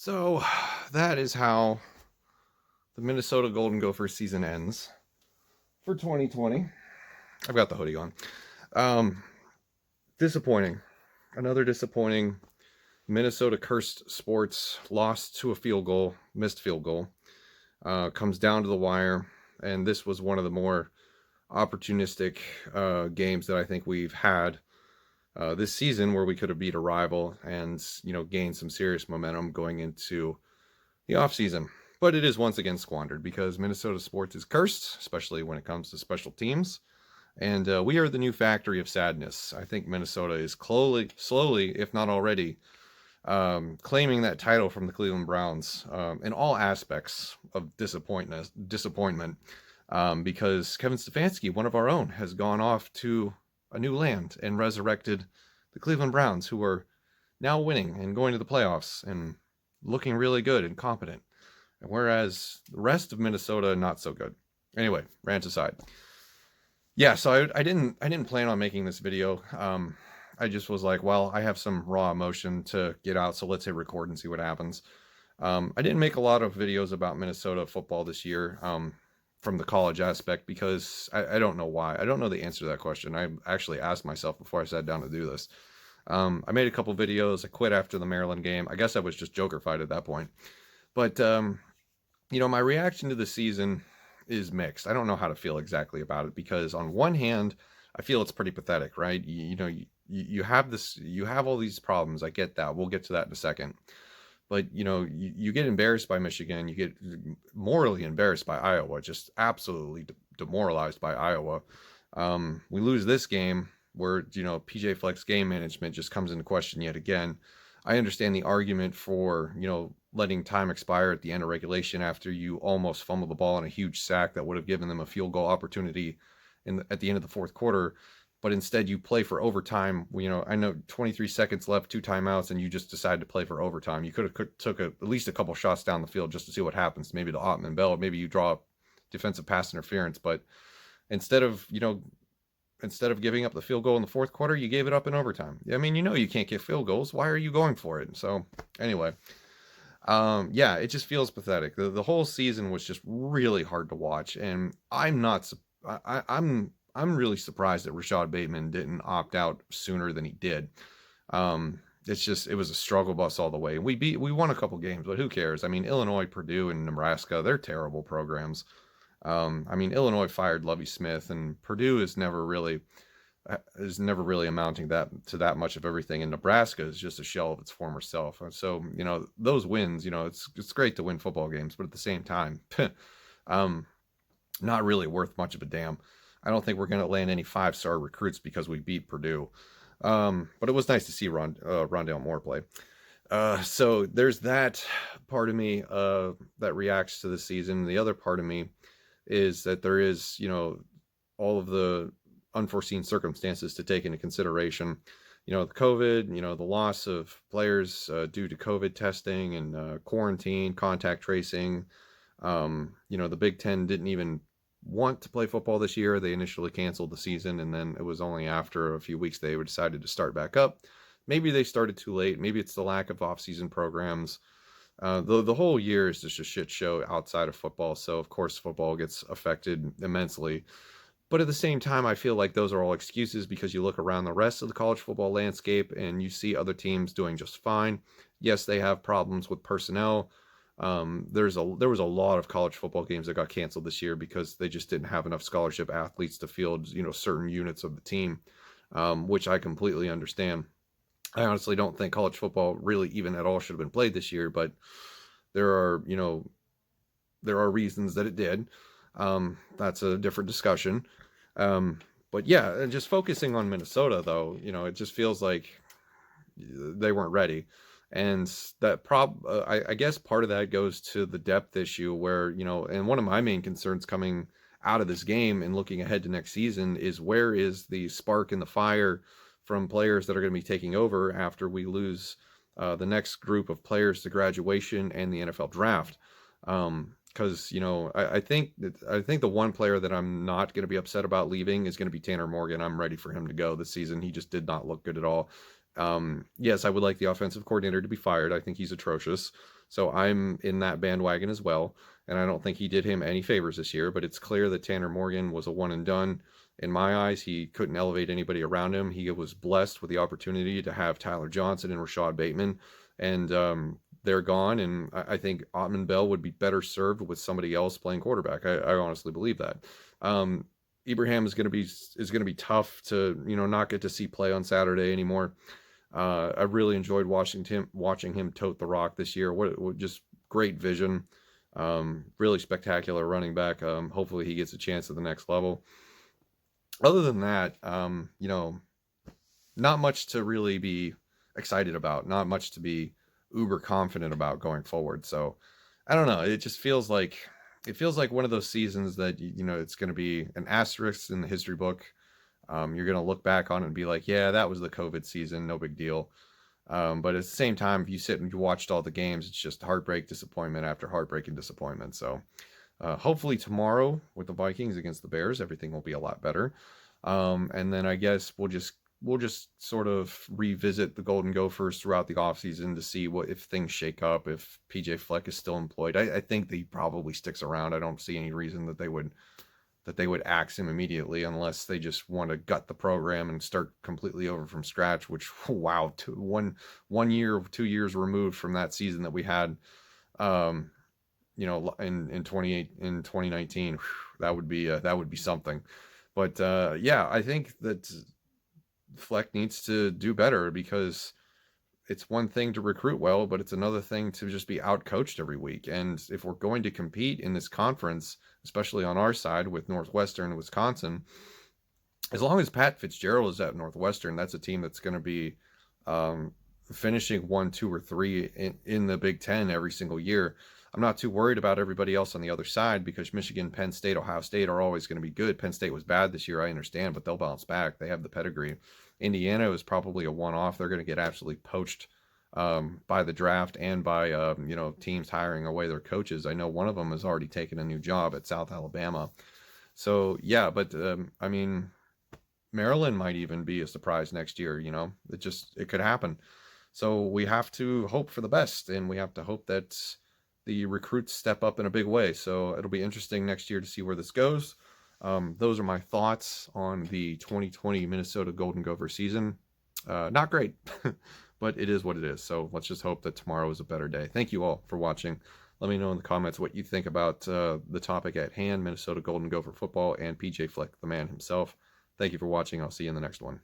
So that is how the Minnesota Golden Gophers season ends for 2020. I've got the hoodie on. Um, Disappointing. Another disappointing Minnesota cursed sports lost to a field goal, missed field goal. Comes down to the wire, and this was one of the more opportunistic games that I think we've had this season, where we could have beat a rival and gained some serious momentum going into the offseason. But it is once again squandered because Minnesota sports is cursed, especially when it comes to special teams. And we are the new factory of sadness. I think Minnesota is slowly, if not already, claiming that title from the Cleveland Browns in all aspects of disappointment, because Kevin Stefanski, one of our own, has gone off to a new land and resurrected the Cleveland Browns, who are now winning and going to the playoffs and looking really good and competent. Whereas the rest of Minnesota, not so good. Anyway, rant aside. Yeah, so I didn't plan on making this video. I just was like, well, I have some raw emotion to get out, so let's hit record and see what happens. I didn't make a lot of videos about Minnesota football this year, from the college aspect, because I don't know why. I don't know the answer to that question. I actually asked myself before I sat down to do this. I made a couple videos. I quit after the Maryland game. I guess I was just joker-fied at that point. But, my reaction to the season is mixed. I don't know how to feel exactly about it, because on one hand, I feel it's pretty pathetic, right? You have all these problems. I get that. We'll get to that in a second. But, you get embarrassed by Michigan. You get morally embarrassed by Iowa, just absolutely demoralized by Iowa. We lose this game where, PJ Fleck's game management just comes into question yet again. I understand the argument for, letting time expire at the end of regulation after you almost fumbled the ball in a huge sack that would have given them a field goal opportunity at the end of the fourth quarter. But instead you play for overtime. I know 23 seconds left, 2 timeouts, and you just decided to play for overtime. You could have took at least a couple shots down the field just to see what happens. Maybe to Ottman Bell, maybe you draw up defensive pass interference. But instead of giving up the field goal in the fourth quarter, you gave it up in overtime. I mean, you can't get field goals. Why are you going for it? So anyway, it just feels pathetic. The whole season was just really hard to watch, and I'm really surprised that Rashad Bateman didn't opt out sooner than he did. It was a struggle bus all the way. We won a couple games, but who cares? I mean, Illinois, Purdue, and Nebraska, they're terrible programs. Illinois fired Lovie Smith, and Purdue is never really amounting to that much of everything. And Nebraska is just a shell of its former self. So, those wins, it's great to win football games, but at the same time, not really worth much of a damn. I don't think we're going to land any 5-star recruits because we beat Purdue. But it was nice to see Rondale Moore play. So there's that part of me that reacts to the season. The other part of me is that there is, all of the unforeseen circumstances to take into consideration. The COVID, the loss of players due to COVID testing and quarantine, contact tracing. The Big Ten didn't even want to play football this year. They initially canceled the season, and then it was only after a few weeks they decided to start back up. Maybe they started too late. Maybe it's the lack of off-season programs. The whole year is just a shit show outside of football, so of course football gets affected immensely. But at the same time, I feel like those are all excuses, because you look around the rest of the college football landscape and you see other teams doing just fine. Yes, they have problems with personnel. There was a lot of college football games that got canceled this year because they just didn't have enough scholarship athletes to field, certain units of the team, which I completely understand. I honestly don't think college football really even at all should have been played this year, but there are reasons that it did. That's a different discussion. But yeah, and just focusing on Minnesota though, it just feels like they weren't ready. And that I guess part of that goes to the depth issue where, and one of my main concerns coming out of this game and looking ahead to next season is, where is the spark and the fire from players that are going to be taking over after we lose the next group of players to graduation and the NFL draft? Because, I think the one player that I'm not going to be upset about leaving is going to be Tanner Morgan. I'm ready for him to go this season. He just did not look good at all. Yes, I would like the offensive coordinator to be fired. I think he's atrocious. So I'm in that bandwagon as well. And I don't think he did him any favors this year, but it's clear that Tanner Morgan was a one and done. In my eyes, he couldn't elevate anybody around him. He was blessed with the opportunity to have Tyler Johnson and Rashad Bateman, and they're gone. And I think Ottman Bell would be better served with somebody else playing quarterback. I honestly believe that. Ibrahim is going to be tough to not get to see play on Saturday anymore. I really enjoyed watching him tote the rock this year. What just great vision. Really spectacular running back. Hopefully he gets a chance at the next level. Other than that, not much to really be excited about. Not much to be uber confident about going forward. So I don't know. It feels like one of those seasons that it's going to be an asterisk in the history book. You're going to look back on it and be like, yeah, that was the COVID season, no big deal. But at the same time, if you sit and you watched all the games, it's just heartbreak, disappointment after heartbreak and disappointment. So hopefully tomorrow with the Vikings against the Bears, everything will be a lot better. And then I guess we'll just sort of revisit the Golden Gophers throughout the offseason to see if things shake up, if PJ Fleck is still employed. I think that he probably sticks around. I don't see any reason that they would axe him immediately unless they just want to gut the program and start completely over from scratch, which, wow, 1 year, 2 years removed from that season that we had, in 2019, that would be something. But yeah, I think that Fleck needs to do better, because it's one thing to recruit well, but it's another thing to just be outcoached every week. And if we're going to compete in this conference, especially on our side with Northwestern and Wisconsin, as long as Pat Fitzgerald is at Northwestern, that's a team that's going to be finishing 1, 2, or 3 in the Big Ten every single year. I'm not too worried about everybody else on the other side, because Michigan, Penn State, Ohio State are always going to be good. Penn State was bad this year, I understand, but they'll bounce back. They have the pedigree. Indiana is probably a one-off. They're going to get absolutely poached by the draft and by teams hiring away their coaches. I know one of them has already taken a new job at South Alabama. So yeah, but I mean, Maryland might even be a surprise next year. It could happen. So we have to hope for the best, and we have to hope that the recruits step up in a big way. So it'll be interesting next year to see where this goes. Those are my thoughts on the 2020 Minnesota Golden Gopher season. Not great, but it is what it is. So let's just hope that tomorrow is a better day. Thank you all for watching. Let me know in the comments what you think about the topic at hand, Minnesota Golden Gopher football, and PJ Fleck, the man himself. Thank you for watching. I'll see you in the next one.